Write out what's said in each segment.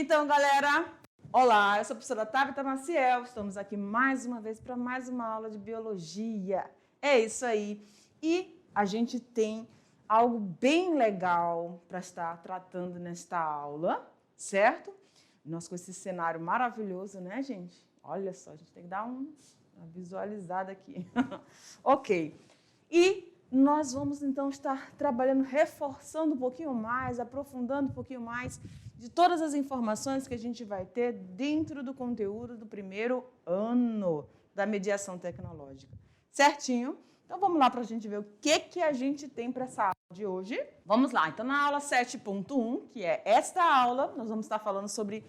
Então, galera, olá, eu sou a professora Tabita Maciel, estamos aqui mais uma vez para mais uma aula de biologia. É isso aí. E a gente tem algo bem legal para estar tratando nesta aula, certo? Nós com esse cenário maravilhoso, né, gente? Olha só, a gente tem que dar uma visualizada aqui. Ok. E nós vamos, então, estar trabalhando, reforçando um pouquinho mais, aprofundando um pouquinho mais de todas as informações que a gente vai ter dentro do conteúdo do primeiro ano da mediação tecnológica. Certinho? Então, vamos lá para a gente ver o que a gente tem para essa aula de hoje. Vamos lá. Então, na aula 7.1, que é esta aula, nós vamos estar falando sobre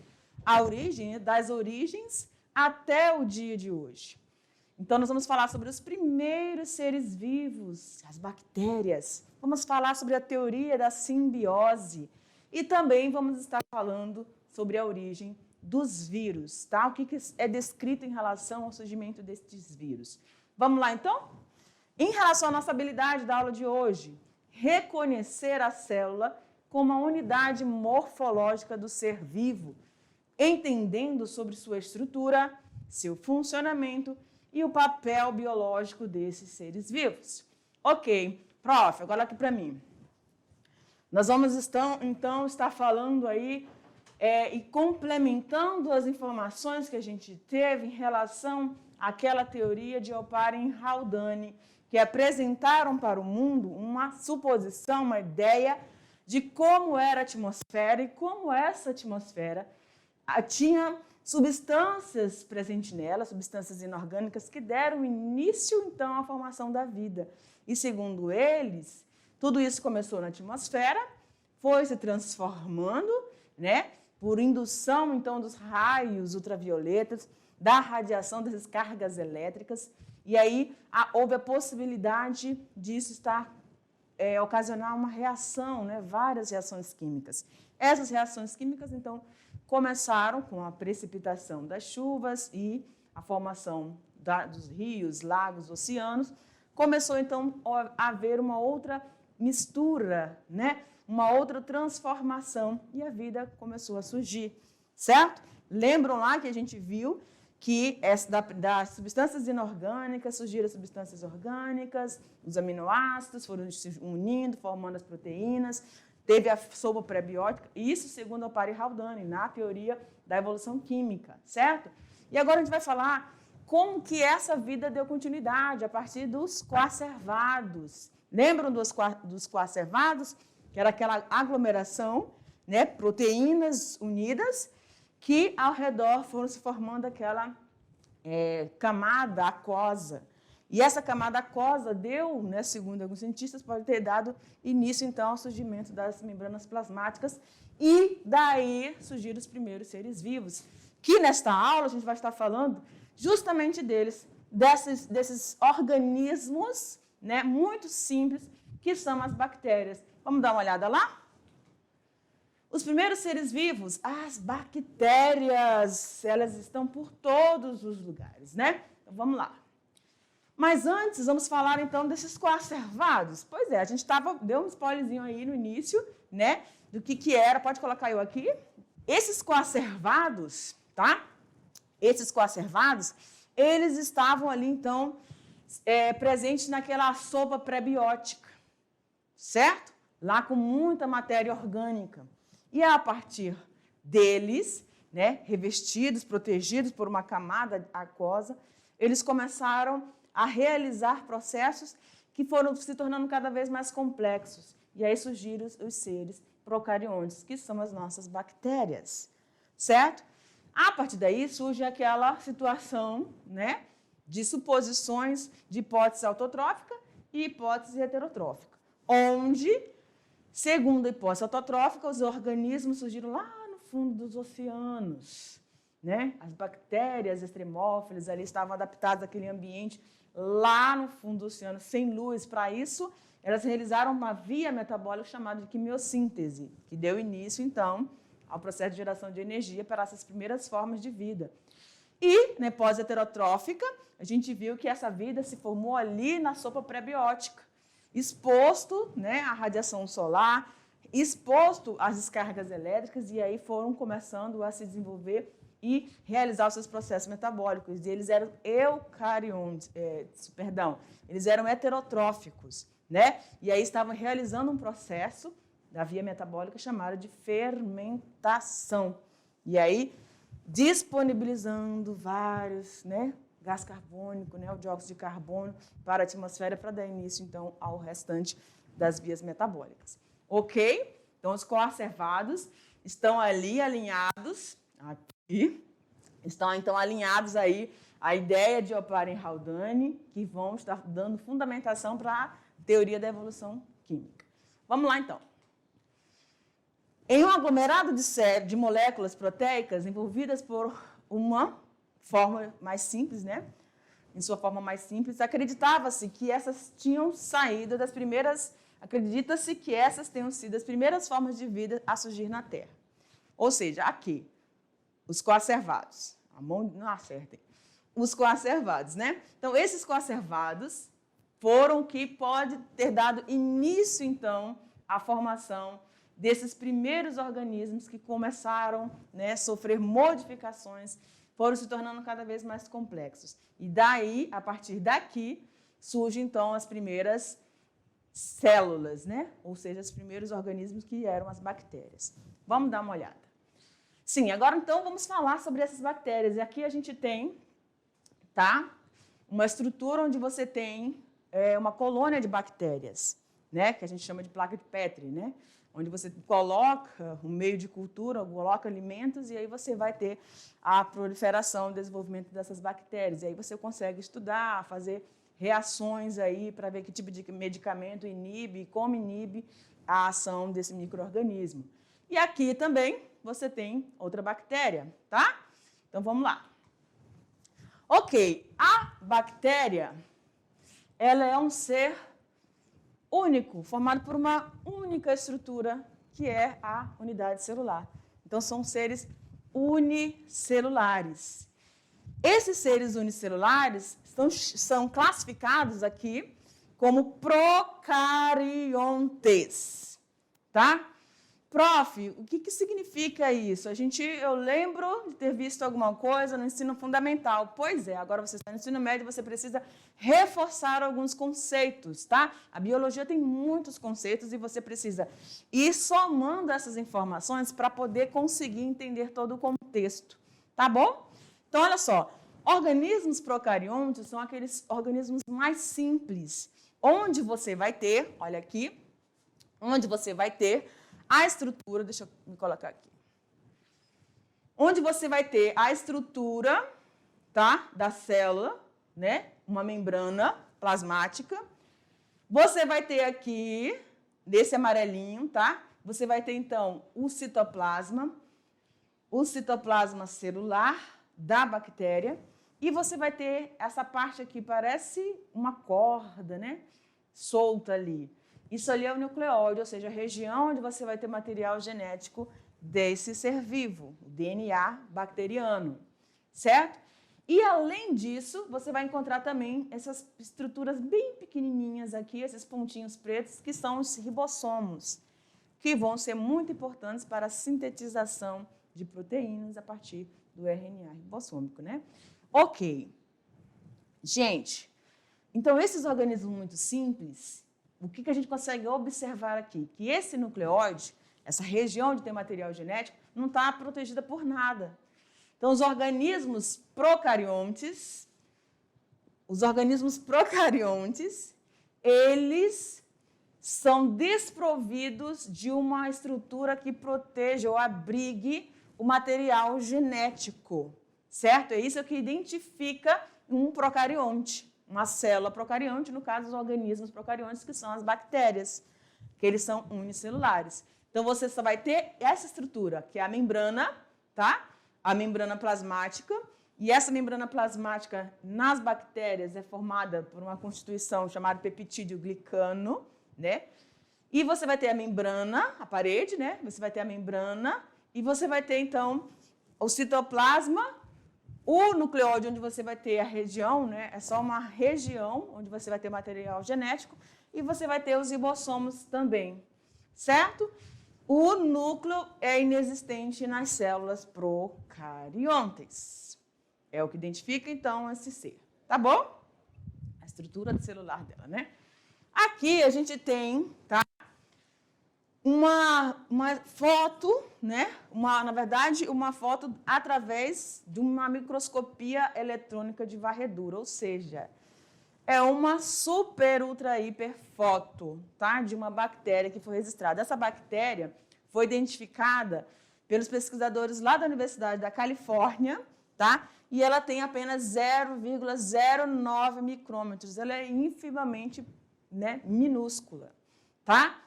a origem, das origens até o dia de hoje. Então, nós vamos falar sobre os primeiros seres vivos, as bactérias. Vamos falar sobre a teoria da simbiose. E também vamos estar falando sobre a origem dos vírus, tá? O que é descrito em relação ao surgimento destes vírus. Vamos lá, então? Em relação à nossa habilidade da aula de hoje, reconhecer a célula como a unidade morfológica do ser vivo, entendendo sobre sua estrutura, seu funcionamento e o papel biológico desses seres vivos. Ok, prof, agora aqui para mim. Nós vamos, então, estar falando aí e complementando as informações que a gente teve em relação àquela teoria de Oparin e Haldane, que apresentaram para o mundo uma suposição, uma ideia de como era a atmosfera e como essa atmosfera tinha substâncias presentes nela, substâncias inorgânicas que deram início, então, à formação da vida. E, segundo eles, tudo isso começou na atmosfera, foi se transformando, né, por indução, então, dos raios ultravioletas, da radiação dessas cargas elétricas, e aí houve a possibilidade disso ocasionar uma reação, né, várias reações químicas. Essas reações químicas, então, começaram com a precipitação das chuvas e a formação dos rios, lagos, oceanos. Começou, então, a haver uma outra mistura, né? Uma outra transformação e a vida começou a surgir, certo? Lembram lá que a gente viu que das substâncias inorgânicas surgiram as substâncias orgânicas, os aminoácidos foram se unindo, formando as proteínas. Teve a sopa pré-biótica, isso segundo Oparin e Haldane, na teoria da evolução química, certo? E agora a gente vai falar como que essa vida deu continuidade a partir dos coacervados. Lembram dos coacervados? Que era aquela aglomeração, né, proteínas unidas, que ao redor foram se formando aquela camada aquosa. E essa camada aquosa deu, né, segundo alguns cientistas, pode ter dado início, então, ao surgimento das membranas plasmáticas e daí surgiram os primeiros seres vivos, que nesta aula a gente vai estar falando justamente deles, desses organismos, né, muito simples, que são as bactérias. Vamos dar uma olhada lá? Os primeiros seres vivos, as bactérias, elas estão por todos os lugares, né? Então, vamos lá. Mas antes, vamos falar, então, desses coacervados. Pois é, a gente deu um spoilerzinho aí no início, né, do que era. Pode colocar eu aqui. Esses coacervados, tá? Esses coacervados, eles estavam ali, então, presentes naquela sopa pré-biótica, certo? Lá com muita matéria orgânica. E a partir deles, né, revestidos, protegidos por uma camada aquosa, eles começaram a realizar processos que foram se tornando cada vez mais complexos. E aí surgiram os seres procariontes, que são as nossas bactérias, certo? A partir daí surge aquela situação, né, de suposições de hipótese autotrófica e hipótese heterotrófica, onde, segundo a hipótese autotrófica, os organismos surgiram lá no fundo dos oceanos, né? As bactérias extremófilas ali estavam adaptadas àquele ambiente lá no fundo do oceano, sem luz. Para isso, elas realizaram uma via metabólica chamada de quimiossíntese, que deu início, então, ao processo de geração de energia para essas primeiras formas de vida. E, na hipótese heterotrófica, a gente viu que essa vida se formou ali na sopa pré-biótica, exposto, né, à radiação solar, exposto às descargas elétricas e aí foram começando a se desenvolver e realizar os seus processos metabólicos. E eles eram eles eram heterotróficos, né? E aí estavam realizando um processo da via metabólica chamado de fermentação. E aí disponibilizando vários, né, gás carbônico, né, o dióxido de carbono para a atmosfera para dar início, então, ao restante das vias metabólicas. Ok? Então, os coacervados estão ali alinhados, aqui, estão, então, alinhados aí à ideia de Oparin-Haldane, que vão estar dando fundamentação para a teoria da evolução química. Vamos lá, então. Em um aglomerado de moléculas proteicas envolvidas por uma forma mais simples, né? Em sua forma mais simples, acreditava-se que essas tinham saído das primeiras, acredita-se que essas tenham sido as primeiras formas de vida a surgir na Terra. Ou seja, aqui, os coacervados. A mão não acertem. Os coacervados, né? Então, esses coacervados foram que pode ter dado início, então, à formação desses primeiros organismos que começaram, né, a sofrer modificações, foram se tornando cada vez mais complexos. E daí, a partir daqui, surgem, então, as primeiras células, né? Ou seja, os primeiros organismos que eram as bactérias. Vamos dar uma olhada. Sim, agora, então, vamos falar sobre essas bactérias. E aqui a gente tem, tá, uma estrutura onde você tem uma colônia de bactérias, né, que a gente chama de placa de Petri, né? Onde você coloca um meio de cultura, coloca alimentos, e aí você vai ter a proliferação e desenvolvimento dessas bactérias. E aí você consegue estudar, fazer reações aí para ver que tipo de medicamento inibe, como inibe a ação desse micro-organismo. E aqui também você tem outra bactéria, tá? Então, vamos lá. Ok, a bactéria, ela é um ser único, formado por uma única estrutura, que é a unidade celular. Então, são seres unicelulares. Esses seres unicelulares são classificados aqui como procariontes, tá? Prof, o que significa isso? Eu lembro de ter visto alguma coisa no ensino fundamental. Pois é, agora você está no ensino médio, você precisa reforçar alguns conceitos, tá? A biologia tem muitos conceitos e você precisa ir somando essas informações para poder conseguir entender todo o contexto, tá bom? Então, olha só, organismos procariontes são aqueles organismos mais simples, onde você vai ter, olha aqui, onde você vai ter a estrutura, deixa eu me colocar aqui, onde você vai ter a estrutura, tá, da célula, né, uma membrana plasmática. Você vai ter aqui, desse amarelinho, tá, você vai ter, então, o citoplasma celular da bactéria, e você vai ter essa parte aqui, parece uma corda, né, solta ali. Isso ali é o nucleóide, ou seja, a região onde você vai ter material genético desse ser vivo, o DNA bacteriano, certo? E, além disso, você vai encontrar também essas estruturas bem pequenininhas aqui, esses pontinhos pretos, que são os ribossomos, que vão ser muito importantes para a sintetização de proteínas a partir do RNA ribossômico, né? Ok. Gente, então, esses organismos muito simples, o que a gente consegue observar aqui? Que esse nucleóide, essa região onde tem material genético, não está protegida por nada. Então, os organismos procariontes, eles são desprovidos de uma estrutura que proteja ou abrigue o material genético, certo? É isso que identifica um procarionte. Uma célula procarionte, no caso, os organismos procariontes, que são as bactérias, que eles são unicelulares. Então, você só vai ter essa estrutura, que é a membrana, tá? A membrana plasmática. E essa membrana plasmática, nas bactérias, é formada por uma constituição chamada peptídeo glicano, né? E você vai ter a membrana, a parede, né? Você vai ter a membrana e você vai ter, então, o citoplasma. O nucleóide, onde você vai ter a região, né, é só uma região onde você vai ter material genético, e você vai ter os ribossomos também, certo? o núcleo é inexistente nas células procariontes. É o que identifica, então, esse ser. Tá bom? A estrutura celular dela, né? Aqui a gente tem, tá? Uma foto, né? Na verdade, uma foto através de uma microscopia eletrônica de varredura, ou seja, é uma super, ultra, hiper foto, tá? De uma bactéria que foi registrada. Essa bactéria foi identificada pelos pesquisadores lá da Universidade da Califórnia, tá? E ela tem apenas 0,09 micrômetros. Ela é infimamente, né, minúscula, tá?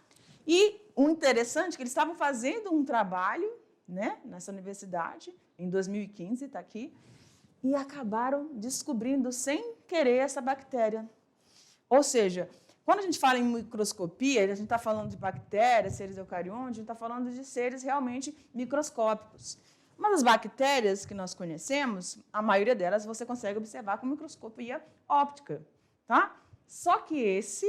E o interessante é que eles estavam fazendo um trabalho, né, nessa universidade, em 2015, está aqui, e acabaram descobrindo, sem querer, essa bactéria. Ou seja, quando a gente fala em microscopia, a gente está falando de bactérias, seres eucariontes, a gente está falando de seres realmente microscópicos. Mas as bactérias que nós conhecemos, a maioria delas você consegue observar com microscopia óptica, tá? Só que esse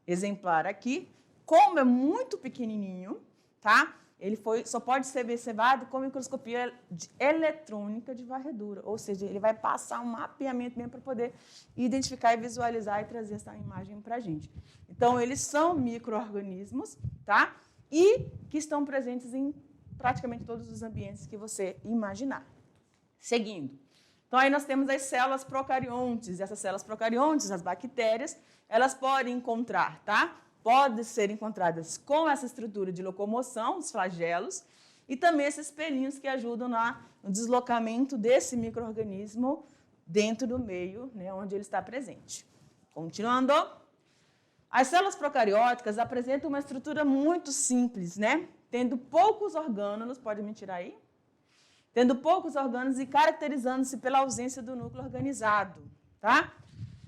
exemplar aqui, como é muito pequenininho, tá? Ele só pode ser observado com microscopia eletrônica de varredura, ou seja, ele vai passar um mapeamento mesmo para poder identificar e visualizar e trazer essa imagem para a gente. Então, eles são micro-organismos, tá? E que estão presentes em praticamente todos os ambientes que você imaginar. Seguindo. Então, aí nós temos as células procariontes. Essas células procariontes, as bactérias, elas podem encontrar, tá? Podem ser encontradas com essa estrutura de locomoção, os flagelos, e também esses pelinhos que ajudam no deslocamento desse micro-organismo dentro do meio, né, onde ele está presente. Continuando. As células procarióticas apresentam uma estrutura muito simples, né? Tendo poucos orgânulos, pode me tirar aí? Tendo poucos orgânulos e caracterizando-se pela ausência do núcleo organizado, tá?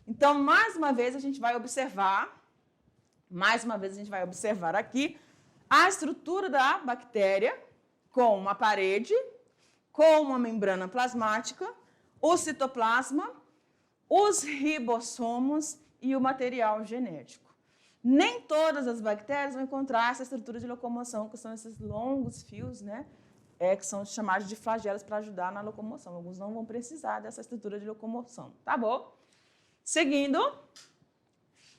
Então, mais uma vez, a gente vai observar aqui a estrutura da bactéria com uma parede, com uma membrana plasmática, o citoplasma, os ribossomos e o material genético. Nem todas as bactérias vão encontrar essa estrutura de locomoção, que são esses longos fios, né? Que são chamados de flagelos para ajudar na locomoção. Alguns não vão precisar dessa estrutura de locomoção, tá bom? Seguindo,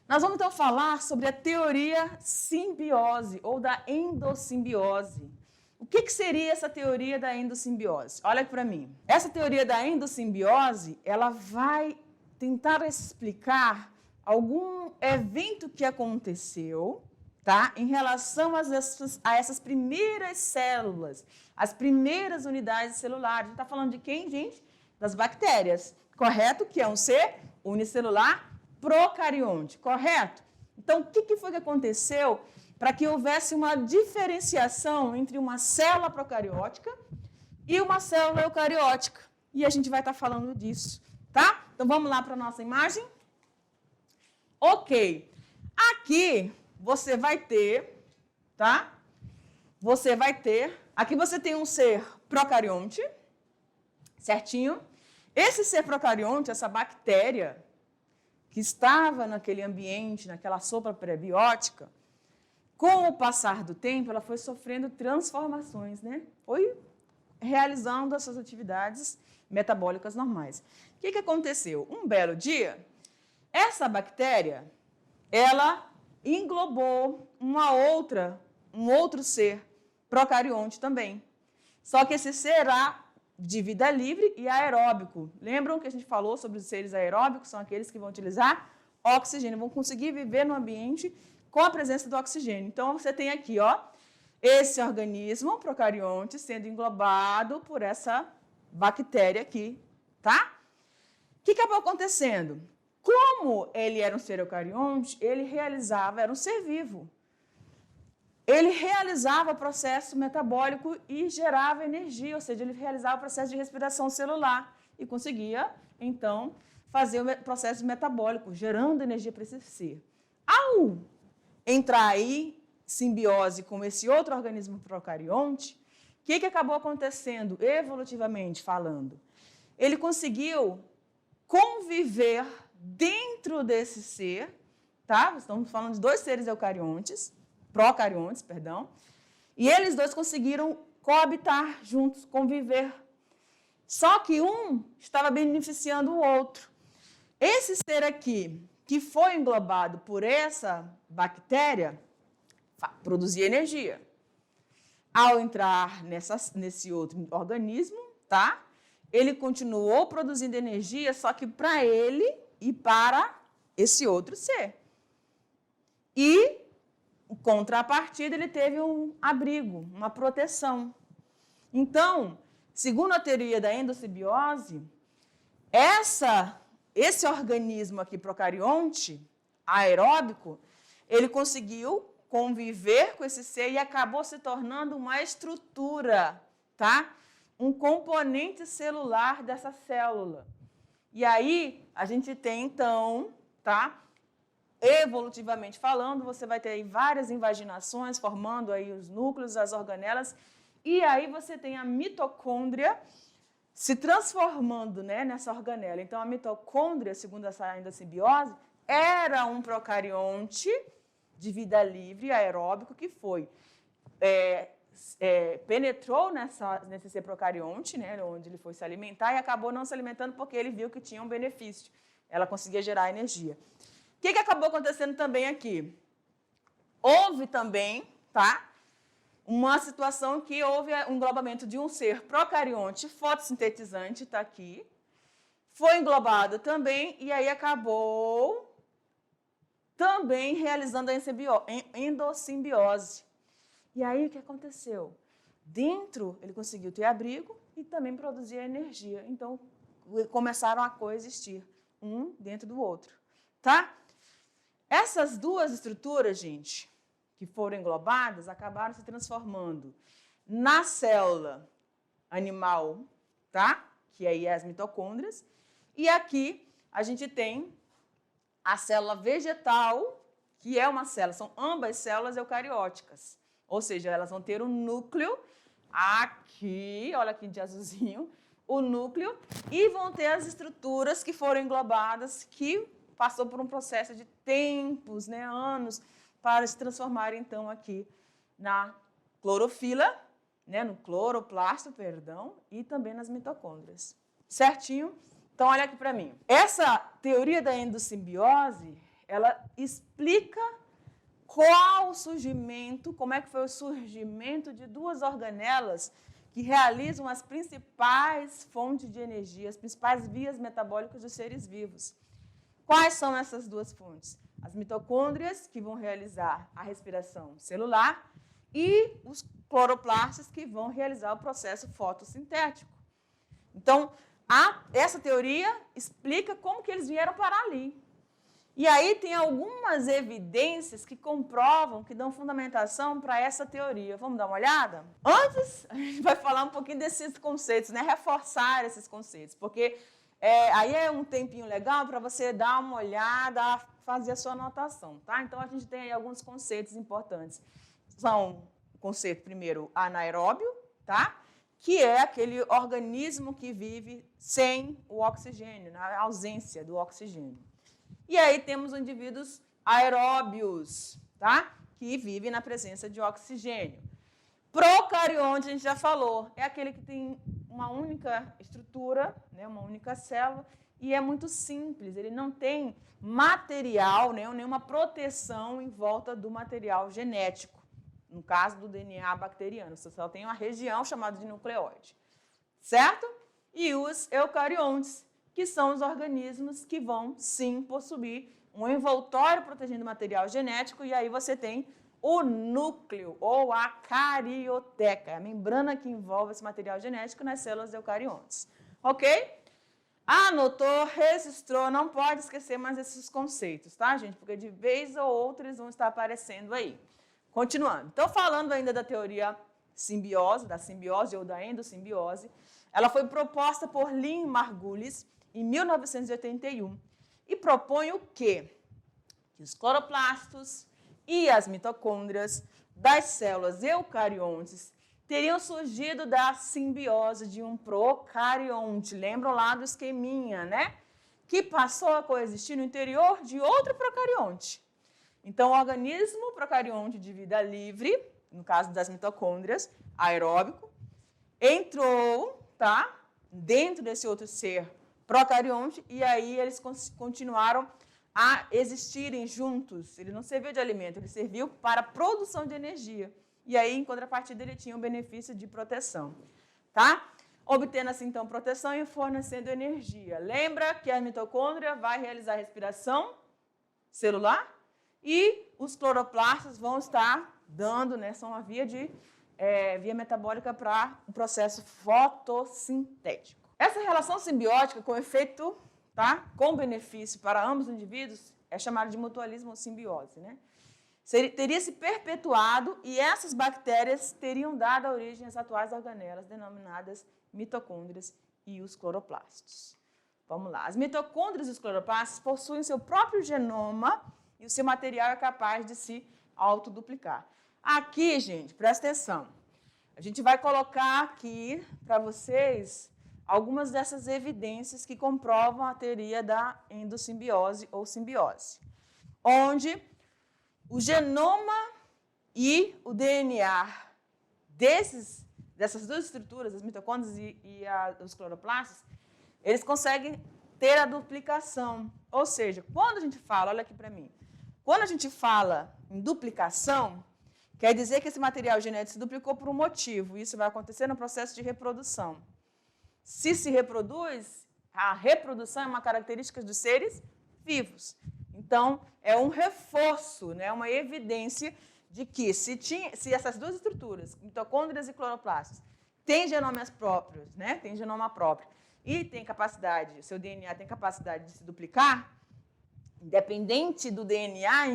nós vamos então falar sobre a teoria simbiose ou da endossimbiose. O que seria essa teoria da endossimbiose? Olha aqui para mim. Essa teoria da endossimbiose, ela vai tentar explicar algum evento que aconteceu, tá? Em relação a essas primeiras células, as primeiras unidades celulares. A gente está falando de quem, gente? Das bactérias, correto? Que é um ser unicelular procarionte, correto? Então, o que foi que aconteceu para que houvesse uma diferenciação entre uma célula procariótica e uma célula eucariótica? E a gente vai estar falando disso, tá? Então, vamos lá para a nossa imagem? Ok. Aqui você vai ter, tá? Aqui você tem um ser procarionte, certinho? Esse ser procarionte, essa bactéria que estava naquele ambiente, naquela sopa prebiótica, com o passar do tempo, ela foi sofrendo transformações, né? Foi realizando as suas atividades metabólicas normais. O que aconteceu? Um belo dia, essa bactéria, ela englobou um outro ser procarionte também. Só que esse ser era de vida livre e aeróbico. Lembram que a gente falou sobre os seres aeróbicos? São aqueles que vão utilizar oxigênio, vão conseguir viver no ambiente com a presença do oxigênio. Então, você tem aqui, ó, esse organismo procarionte sendo englobado por essa bactéria aqui, tá? O que acabou acontecendo? Como ele era um ser eucarionte, era um ser vivo. Ele realizava processo metabólico e gerava energia, ou seja, ele realizava o processo de respiração celular e conseguia, então, fazer o processo metabólico, gerando energia para esse ser. Ao entrar aí, simbiose com esse outro organismo procarionte, o que acabou acontecendo, evolutivamente falando? Ele conseguiu conviver dentro desse ser, tá? Estamos falando de dois seres procariontes, perdão, E eles dois conseguiram coabitar juntos, conviver. Só que um estava beneficiando o outro. Esse ser aqui, que foi englobado por essa bactéria, produzia energia. Ao entrar nesse outro organismo, tá? Ele continuou produzindo energia, só que para ele e para esse outro ser. E, em contrapartida, ele teve um abrigo, uma proteção. Então, segundo a teoria da endossimbiose, esse organismo aqui procarionte, aeróbico, ele conseguiu conviver com esse ser e acabou se tornando uma estrutura, tá? Um componente celular dessa célula. E aí, a gente tem, então, tá? Evolutivamente falando, você vai ter aí várias invaginações formando aí os núcleos, as organelas, e aí você tem a mitocôndria se transformando, né, nessa organela. Então, a mitocôndria, segundo essa endossimbiose, era um procarionte de vida livre, aeróbico, que foi penetrou nesse ser procarionte, né, onde ele foi se alimentar, e acabou não se alimentando porque ele viu que tinha um benefício. Ela conseguia gerar energia. O que acabou acontecendo também aqui? Houve também, tá, uma situação que houve um englobamento de um ser procarionte fotossintetizante, está aqui, foi englobado também, e aí acabou também realizando a endossimbiose. E aí o que aconteceu? Dentro ele conseguiu ter abrigo e também produzir energia. Então começaram a coexistir, um dentro do outro, tá? Essas duas estruturas, gente, que foram englobadas, acabaram se transformando na célula animal, tá? Que aí é as mitocôndrias. E aqui a gente tem a célula vegetal, que é uma célula, são ambas células eucarióticas. Ou seja, elas vão ter um núcleo aqui, olha aqui de azulzinho, o núcleo, e vão ter as estruturas que foram englobadas, que passou por um processo de tempos, né, anos, para se transformar, então, aqui na clorofila, né, no cloroplasto, perdão, e também nas mitocôndrias. Certinho? Então, olha aqui para mim. Essa teoria da endossimbiose, ela explica qual o surgimento, como é que foi o surgimento de duas organelas que realizam as principais fontes de energia, as principais vias metabólicas dos seres vivos. Quais são essas duas fontes? As mitocôndrias, que vão realizar a respiração celular, e os cloroplastos, que vão realizar o processo fotossintético. Então, essa teoria explica como que eles vieram parar ali. E aí tem algumas evidências que comprovam, que dão fundamentação para essa teoria. Vamos dar uma olhada? Antes, a gente vai falar um pouquinho desses conceitos, né? Reforçar esses conceitos, porque aí é um tempinho legal para você dar uma olhada, fazer a sua anotação, tá? Então, a gente tem aí alguns conceitos importantes. São o conceito, primeiro, anaeróbio, tá? Que é aquele organismo que vive sem o oxigênio, na ausência do oxigênio. E aí temos os indivíduos aeróbios, tá? Que vivem na presença de oxigênio. Procarionte, a gente já falou, é aquele que tem uma única estrutura, né, uma única célula, e é muito simples, ele não tem material, né, nenhuma proteção em volta do material genético, no caso do DNA bacteriano, você só tem uma região chamada de nucleóide, certo? E os eucariontes, que são os organismos que vão, sim, possuir um envoltório protegendo o material genético, e aí você tem o núcleo, ou a carioteca, a membrana que envolve esse material genético nas células eucariontes. Ok? Anotou, registrou, não pode esquecer mais esses conceitos, tá, gente? Porque de vez ou outra eles vão estar aparecendo aí. Continuando. Então, falando ainda da teoria simbiose, da simbiose ou da endossimbiose, ela foi proposta por Lynn Margulis em 1981 e propõe o quê? Que os cloroplastos e as mitocôndrias das células eucariontes teriam surgido da simbiose de um procarionte. Lembram lá do esqueminha, né? Que passou a coexistir no interior de outro procarionte. Então, o organismo procarionte de vida livre, no caso das mitocôndrias, aeróbico, entrou, tá, dentro desse outro ser procarionte, e aí eles continuaram a existirem juntos. Ele não serviu de alimento, ele serviu para a produção de energia. E aí, em contrapartida, ele tinha o benefício de proteção, tá? Obtendo, assim, então, proteção e fornecendo energia. Lembra que a mitocôndria vai realizar a respiração celular e os cloroplastos vão estar dando, né, são uma via metabólica para o processo fotossintético. Essa relação simbiótica com efeito, tá, com benefício para ambos os indivíduos é chamada de mutualismo ou simbiose, né? Teria se perpetuado e essas bactérias teriam dado origem às atuais organelas denominadas mitocôndrias e os cloroplastos. Vamos lá. As mitocôndrias e os cloroplastos possuem seu próprio genoma e o seu material é capaz de se autoduplicar. Aqui, gente, presta atenção. A gente vai colocar aqui para vocês algumas dessas evidências que comprovam a teoria da endossimbiose ou simbiose, onde o genoma e o DNA dessas duas estruturas, as mitocôndrias e os cloroplastos, eles conseguem ter a duplicação. Ou seja, quando a gente fala, olha aqui para mim, quando a gente fala em duplicação, quer dizer que esse material genético se duplicou por um motivo. Isso vai acontecer no processo de reprodução. Se reproduz, a reprodução é uma característica dos seres vivos. Então, é um reforço, né, uma evidência de que se essas duas estruturas, mitocôndrias e cloroplastos, têm genomas próprios, né, tem genoma próprio, e tem capacidade, seu DNA tem capacidade de se duplicar, independente do DNA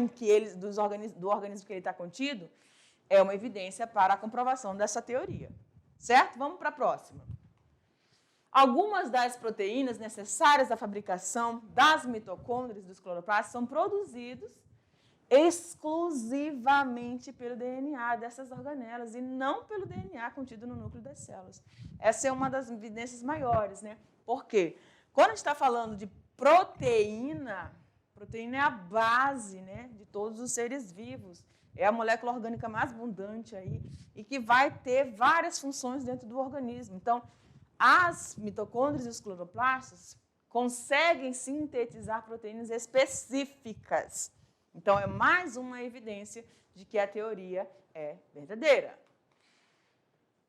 do organismo que ele está contido, é uma evidência para a comprovação dessa teoria. Certo? Vamos para a próxima. Algumas das proteínas necessárias à fabricação das mitocôndrias e dos cloroplastos são produzidos exclusivamente pelo DNA dessas organelas e não pelo DNA contido no núcleo das células. Essa é uma das evidências maiores, né? Por quê? Quando a gente está falando de proteína é a base, né, de todos os seres vivos. É a molécula orgânica mais abundante aí e que vai ter várias funções dentro do organismo. Então, as mitocôndrias e os cloroplastos conseguem sintetizar proteínas específicas. Então, é mais uma evidência de que a teoria é verdadeira.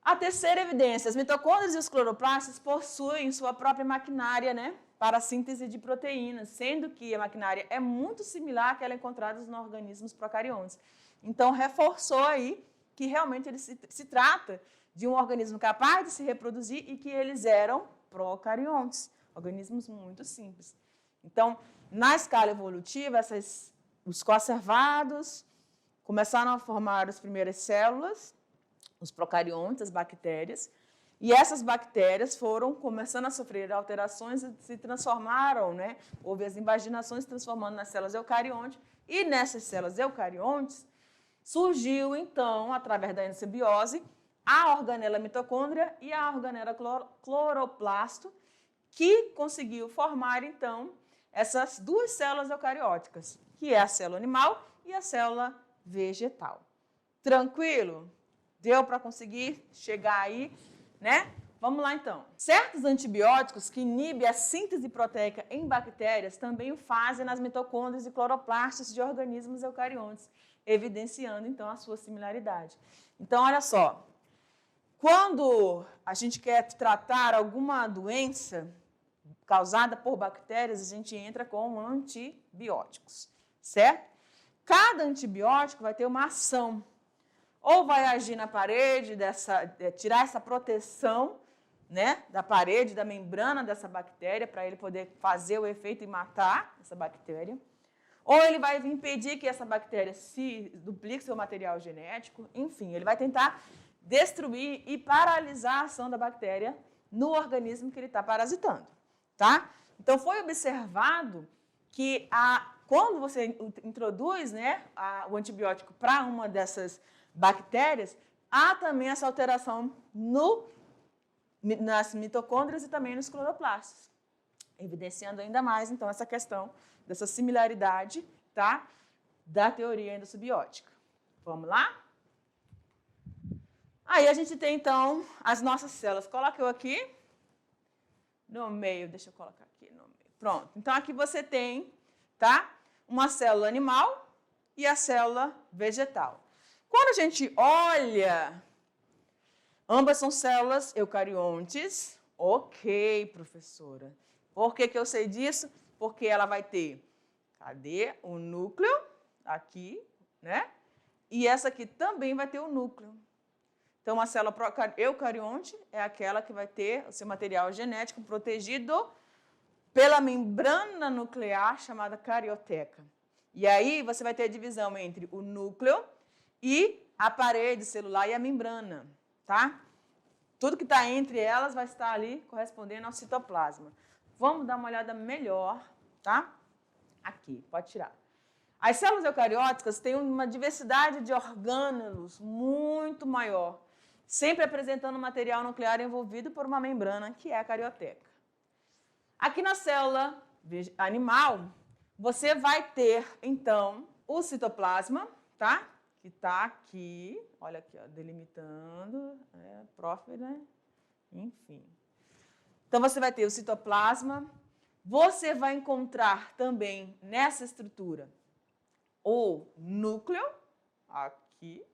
A terceira evidência, as mitocôndrias e os cloroplastos possuem sua própria maquinária, né, para a síntese de proteínas, sendo que a maquinária é muito similar àquela encontrada nos organismos procariontes. Então, reforçou aí que realmente ele se trata de um organismo capaz de se reproduzir e que eles eram procariontes, organismos muito simples. Então, na escala evolutiva, os coacervados começaram a formar as primeiras células, os procariontes, as bactérias, e essas bactérias foram começando a sofrer alterações e se transformaram, né? Houve as invaginações se transformando nas células eucariontes, e nessas células eucariontes surgiu, então, através da endossimbiose, a organela mitocôndria e a organela cloroplasto, que conseguiu formar, então, essas duas células eucarióticas, que é a célula animal e a célula vegetal. Tranquilo? Deu para conseguir chegar aí, né? Vamos lá, então. Certos antibióticos que inibem a síntese proteica em bactérias também o fazem nas mitocôndrias e cloroplastos de organismos eucariontes, evidenciando, então, a sua similaridade. Então, olha só. Quando a gente quer tratar alguma doença causada por bactérias, a gente entra com antibióticos, certo? Cada antibiótico vai ter uma ação. Ou vai agir na parede, tirar essa proteção, né, da parede, da membrana dessa bactéria, para ele poder fazer o efeito e matar essa bactéria. Ou ele vai impedir que essa bactéria se duplique seu material genético. Enfim, ele vai tentar destruir e paralisar a ação da bactéria no organismo que ele está parasitando. Tá? Então, foi observado que quando você introduz, né, o antibiótico para uma dessas bactérias, há também essa alteração nas mitocôndrias e também nos cloroplastos, evidenciando ainda mais, então, essa questão dessa similaridade, tá, da teoria endossimbiótica. Vamos lá? Aí a gente tem, então, as nossas células. Coloca eu aqui no meio. Deixa eu colocar aqui no meio. Pronto. Então, aqui você tem, tá? Uma célula animal e a célula vegetal. Quando a gente olha, ambas são células eucariontes. Ok, professora. Por que eu sei disso? Porque ela vai ter, cadê? O núcleo, aqui, né? E essa aqui também vai ter o núcleo. Então, uma célula eucarionte é aquela que vai ter o seu material genético protegido pela membrana nuclear chamada carioteca. E aí você vai ter a divisão entre o núcleo e a parede celular e a membrana, tá? Tudo que está entre elas vai estar ali correspondendo ao citoplasma. Vamos dar uma olhada melhor, tá? Aqui, pode tirar. As células eucarióticas têm uma diversidade de orgânulos muito maior, sempre apresentando material nuclear envolvido por uma membrana, que é a carioteca. Aqui na célula animal, você vai ter, então, o citoplasma, tá? Que está aqui, olha aqui, ó, delimitando, né? Enfim. Então, você vai ter o citoplasma, você vai encontrar também nessa estrutura o núcleo, aqui.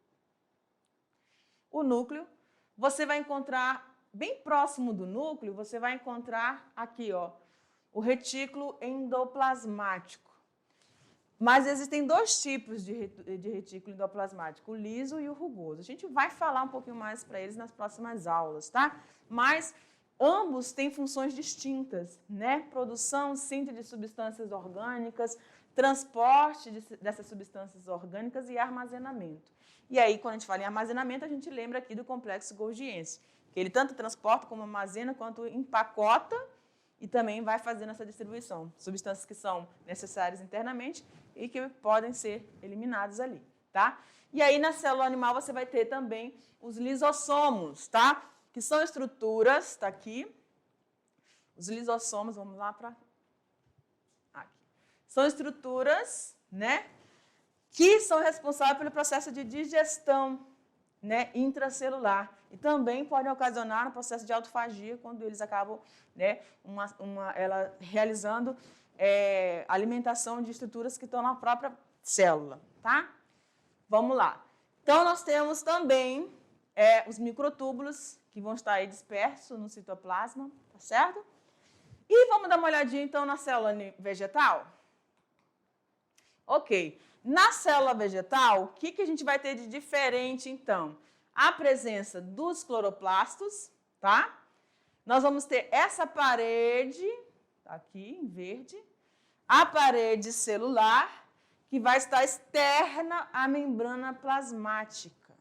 O núcleo, você vai encontrar, bem próximo do núcleo, você vai encontrar aqui, ó, o retículo endoplasmático. Mas existem dois tipos de retículo endoplasmático, o liso e o rugoso. A gente vai falar um pouquinho mais para eles nas próximas aulas, tá? Mas ambos têm funções distintas, né? Produção, síntese de substâncias orgânicas, transporte dessas substâncias orgânicas e armazenamento. E aí, quando a gente fala em armazenamento, a gente lembra aqui do complexo golgiense, que ele tanto transporta como armazena, quanto empacota e também vai fazendo essa distribuição. Substâncias que são necessárias internamente e que podem ser eliminadas ali, tá? E aí, na célula animal, você vai ter também os lisossomos, tá? Que são estruturas, tá aqui. Os lisossomos, vamos lá para aqui. São estruturas, né? Que são responsáveis pelo processo de digestão, né, intracelular. E também podem ocasionar um processo de autofagia, quando eles acabam, né, ela realizando alimentação de estruturas que estão na própria célula, tá? Vamos lá. Então, nós temos também os microtúbulos, que vão estar aí dispersos no citoplasma, tá certo? E vamos dar uma olhadinha, então, na célula vegetal? Ok. Na célula vegetal, o que a gente vai ter de diferente, então? A presença dos cloroplastos, tá? Nós vamos ter essa parede, aqui em verde, a parede celular, que vai estar externa à membrana plasmática,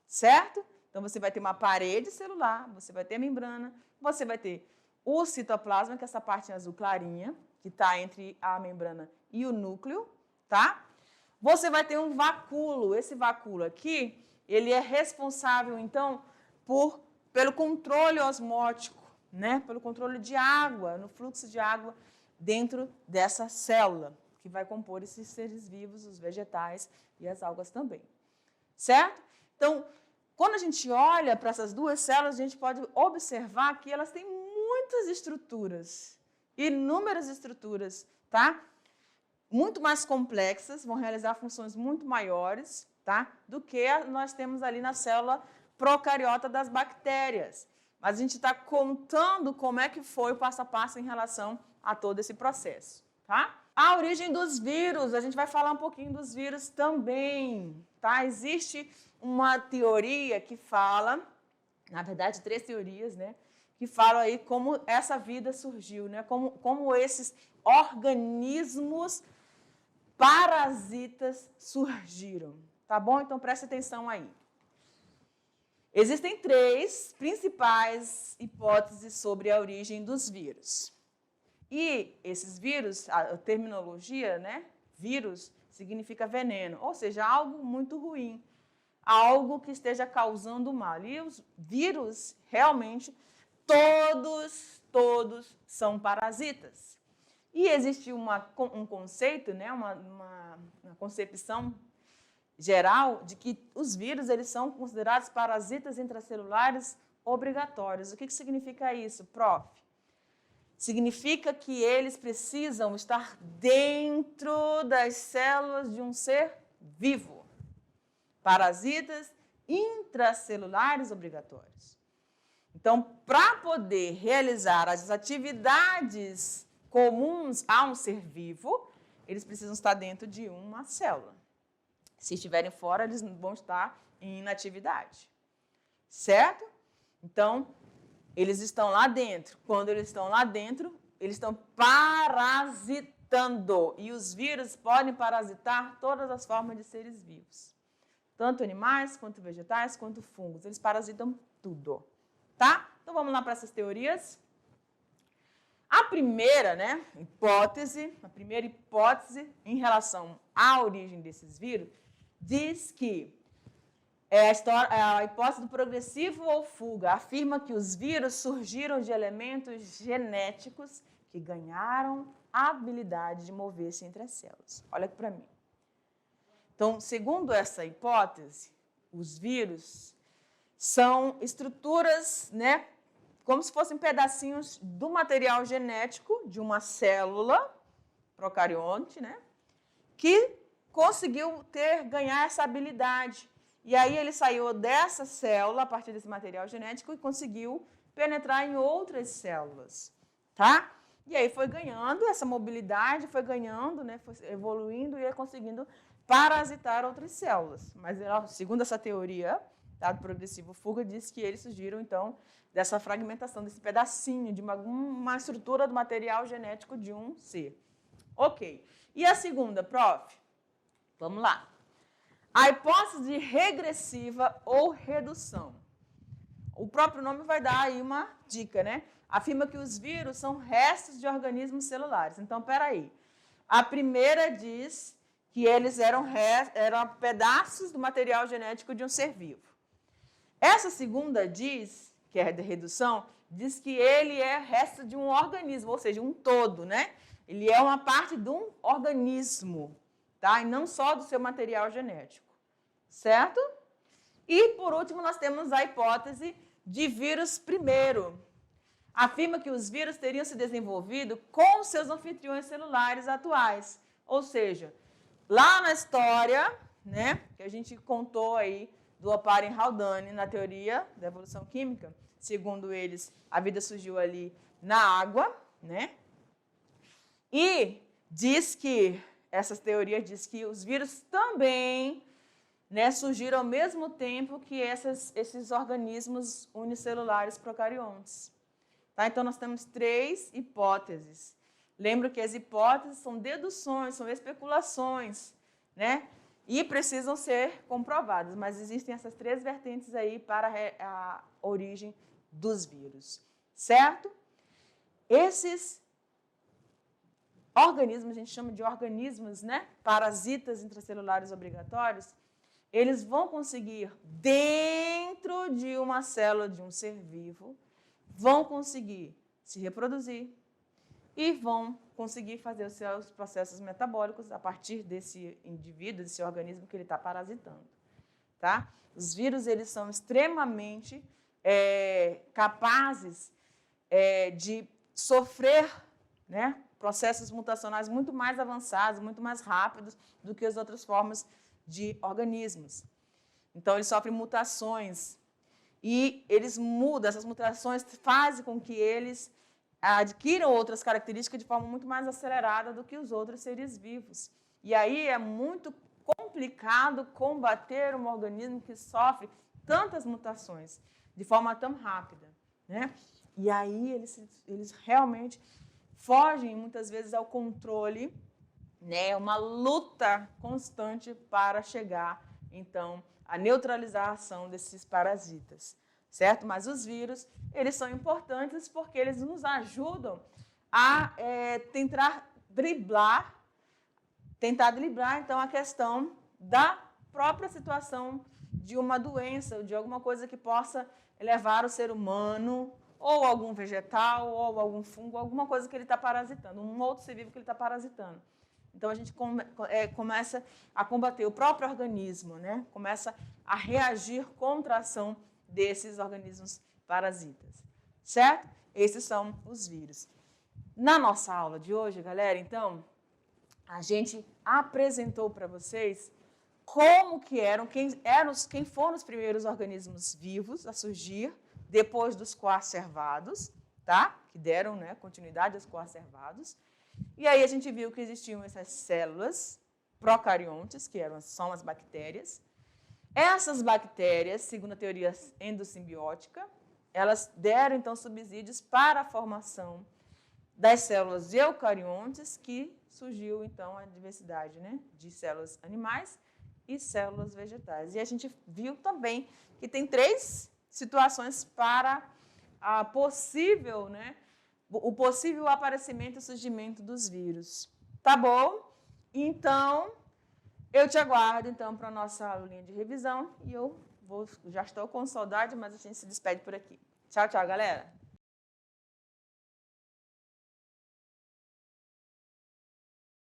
certo? Então, você vai ter uma parede celular, você vai ter a membrana, você vai ter o citoplasma, que é essa parte azul clarinha, que está entre a membrana e o núcleo, tá? Você vai ter um vacúolo. Esse vacúolo aqui, ele é responsável, então, pelo controle osmótico, né? Pelo controle de água, no fluxo de água dentro dessa célula, que vai compor esses seres vivos, os vegetais e as algas também. Certo? Então, quando a gente olha para essas duas células, a gente pode observar que elas têm muitas estruturas, inúmeras estruturas, tá? Muito mais complexas, vão realizar funções muito maiores, tá? Do que nós temos ali na célula procariota das bactérias. Mas a gente está contando como é que foi o passo a passo em relação a todo esse processo, tá? A origem dos vírus, a gente vai falar um pouquinho dos vírus também, tá? Existe uma teoria que fala, na verdade, 3 teorias, né? Que falam aí como essa vida surgiu, né? Como esses organismos parasitas surgiram, tá bom? Então, preste atenção aí. Existem 3 principais hipóteses sobre a origem dos vírus. E esses vírus, a terminologia, né? Vírus significa veneno, ou seja, algo muito ruim, algo que esteja causando mal. E os vírus, realmente, todos são parasitas. E existe um conceito, né? uma concepção geral de que os vírus eles são considerados parasitas intracelulares obrigatórios. O que significa isso, prof? Significa que eles precisam estar dentro das células de um ser vivo. Parasitas intracelulares obrigatórios. Então, para poder realizar as atividades comuns a um ser vivo, eles precisam estar dentro de uma célula. Se estiverem fora, eles vão estar em inatividade. Certo? Então, eles estão lá dentro. Quando eles estão lá dentro, eles estão parasitando. E os vírus podem parasitar todas as formas de seres vivos. Tanto animais, quanto vegetais, quanto fungos. Eles parasitam tudo. Tá? Então, vamos lá para essas teorias. A primeira, a primeira hipótese em relação à origem desses vírus, diz que a hipótese do progressivo ou fuga afirma que os vírus surgiram de elementos genéticos que ganharam a habilidade de mover-se entre as células. Olha aqui para mim. Então, segundo essa hipótese, os vírus são estruturas, como se fossem pedacinhos do material genético de uma célula procarionte, que conseguiu ganhar essa habilidade. E aí ele saiu dessa célula, a partir desse material genético, e conseguiu penetrar em outras células, tá? E aí foi ganhando essa mobilidade, foi ganhando, foi evoluindo e conseguindo parasitar outras células. Mas, segundo essa teoria, do progressivo fuga, diz que eles surgiram, então, dessa fragmentação, desse pedacinho, de uma estrutura do material genético de um ser. Ok. E a segunda, prof? Vamos lá. A hipótese regressiva ou redução. O próprio nome vai dar aí uma dica, Afirma que os vírus são restos de organismos celulares. Então, peraí. A primeira diz que eles eram pedaços do material genético de um ser vivo. Essa segunda diz, que é de redução, diz que ele é resto de um organismo, ou seja, um todo, Ele é uma parte de um organismo, tá? E não só do seu material genético, certo? E, por último, nós temos a hipótese de vírus primeiro. Afirma que os vírus teriam se desenvolvido com seus anfitriões celulares atuais. Ou seja, lá na história, que a gente contou aí do Oparin e Haldane na teoria da evolução química, segundo eles, a vida surgiu ali na água, E essas teorias diz que os vírus também surgiram ao mesmo tempo que esses organismos unicelulares procariontes. Tá? Então, nós temos 3 hipóteses. Lembro que as hipóteses são deduções, são especulações, e precisam ser comprovadas, mas existem essas 3 vertentes aí para a origem dos vírus, certo? Esses organismos, a gente chama de organismos, parasitas intracelulares obrigatórios, eles vão conseguir, dentro de uma célula de um ser vivo, vão conseguir se reproduzir e vão conseguir fazer os seus processos metabólicos a partir desse indivíduo, desse organismo que ele está parasitando. Tá? Os vírus eles são extremamente capazes de sofrer processos mutacionais muito mais avançados, muito mais rápidos do que as outras formas de organismos. Então, eles sofrem mutações e eles mudam, essas mutações fazem com que eles adquiram outras características de forma muito mais acelerada do que os outros seres vivos. E aí é muito complicado combater um organismo que sofre tantas mutações de forma tão rápida. E aí eles realmente fogem muitas vezes ao controle, uma luta constante para chegar, então, a neutralizar a ação desses parasitas, certo? Mas os vírus, eles são importantes porque eles nos ajudam a tentar driblar, então, a questão da própria situação de uma doença, ou de alguma coisa que possa levar o ser humano, ou algum vegetal, ou algum fungo, alguma coisa que ele está parasitando, um outro ser vivo que ele está parasitando. Então, a gente começa a combater o próprio organismo, né? Começa a reagir contra a ação desses organismos parasitas, certo? Esses são os vírus. Na nossa aula de hoje, galera, então, a gente apresentou para vocês como que quem foram os primeiros organismos vivos a surgir depois dos coacervados, tá? Que deram, né, continuidade aos coacervados. E aí a gente viu que existiam essas células procariontes, que são as bactérias. Essas bactérias, segundo a teoria endossimbiótica, elas deram, então, subsídios para a formação das células eucariontes, que surgiu, então, a diversidade, né, de células animais e células vegetais. E a gente viu também que tem 3 situações para a possível, né, o possível aparecimento e surgimento dos vírus. Tá bom? Então, eu te aguardo, então, para a nossa aulinha de revisão. E já estou com saudade, mas a gente se despede por aqui. Tchau, tchau, galera!